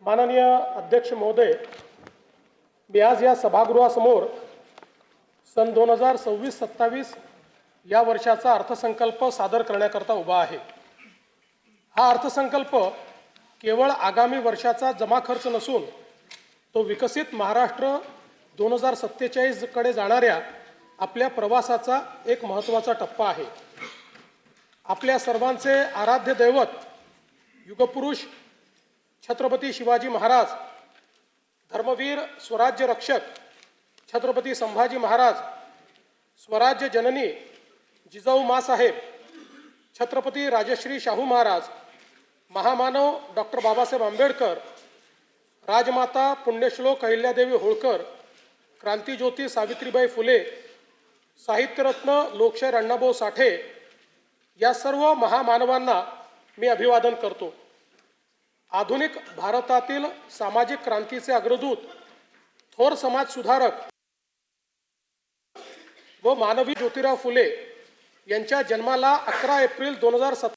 माननीय अध्यक्ष महोदय, मी आज या सभागृहासमोर सन 2026-27 या वर्षाचा अर्थसंकल्प सादर करण्याकरता उभा आहे। हा अर्थसंकल्प केवळ आगामी वर्षाचा जमा खर्च नसून तो विकसित महाराष्ट्र 2047 कडे जाणाऱ्या आपल्या प्रवासाचा एक महत्त्वाचा टप्पा आहे। आपल्या सर्वांचे आराध्य दैवत युगपुरुष छत्रपती शिवाजी महाराज, धर्मवीर स्वराज्य रक्षक छत्रपती संभाजी महाराज, स्वराज्य जननी जिजाऊ माँसाहेब, छत्रपती राजश्री शाहू महाराज, महामानव डॉक्टर बाबासाहेब आंबेडकर, राजमाता पुण्यश्लोक अहिल्यादेवी होळकर, क्रांतिज्योती सावित्रीबाई फुले, साहित्यरत्न लोकशाहीर अण्णाभाऊ साठे या सर्व महामानवांना मी अभिवादन करतो। आधुनिक भारतातील सामाजिक क्रांतीचे अग्रदूत, थोर समाज सुधारक व मानवी ज्योतिराव फुले यांच्या जन्माला 11 एप्रिल 2017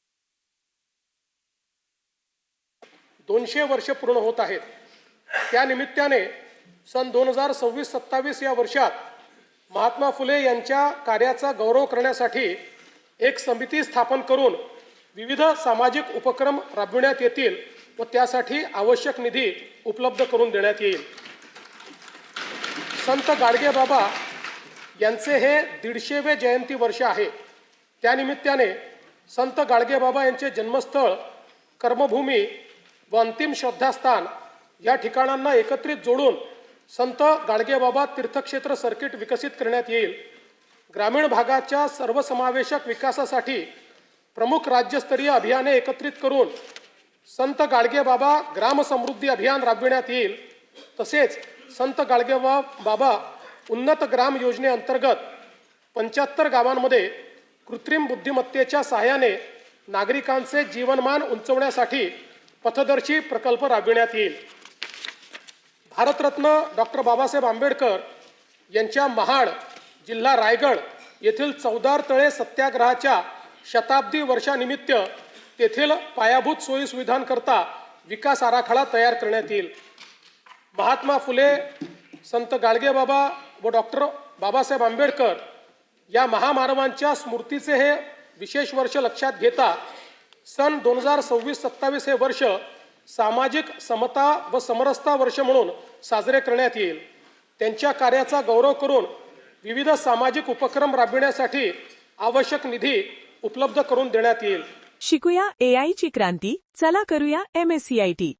200 वर्ष पूर्ण होत आहेत। त्या निमित्ताने सन 2026-27 या वर्षात महात्मा फुले यांच्या कार्याचा गौरव करण्यासाठी एक समिती स्थापन करून विविध सामाजिक उपक्रम राबविण्यात येतील व त्यासाठी आवश्यक निधी उपलब्ध करून देण्यात येईल। संत गाडगेबाबा यांचे हे 150वे जयंती वर्ष आहे। त्यानिमित्ताने संत गाडगेबाबा यांचे जन्मस्थळ, कर्मभूमी व अंतिम श्रद्धास्थान या ठिकाणांना एकत्रित जोडून संत गाडगेबाबा तीर्थक्षेत्र सर्किट विकसित करण्यात येईल। ग्रामीण भागाच्या सर्वसमावेशक विकासासाठी प्रमुख राज्यस्तरीय अभियाने एकत्रित करून संत गाडगेबाबा ग्राम समृद्धी अभियान राबविण्यात येईल। तसेच संत गाडगेबाबा उन्नत ग्राम योजनेअंतर्गत 75 गावांमध्ये कृत्रिम बुद्धिमत्तेच्या सहाय्याने नागरिकांचे जीवनमान उंचवण्यासाठी पथदर्शी प्रकल्प राबविण्यात येईल। भारतरत्न डॉक्टर बाबासाहेब आंबेडकर यांच्या महाड, जिल्हा रायगड येथील चवदार तळे सत्याग्रहाच्या शताब्दी वर्षानिमित्त तेथील पायाभूत सोयी सुविधांकरता विकास आराखडा तयार करण्यात येईल। महात्मा फुले, संत गाडगेबाबा व डॉक्टर बाबासाहेब आंबेडकर या महामानवांच्या स्मृतीचे हे विशेष वर्ष लक्षात घेता सन 2026-27 हे वर्ष सामाजिक समता व समरसता वर्ष म्हणून साजरे करण्यात येईल। त्यांच्या कार्याचा गौरव करून विविध सामाजिक उपक्रम राबविण्यासाठी आवश्यक निधी उपलब्ध करून देण्यात येईल। शिकूया AI ची क्रांती, चला करूया MSCIT।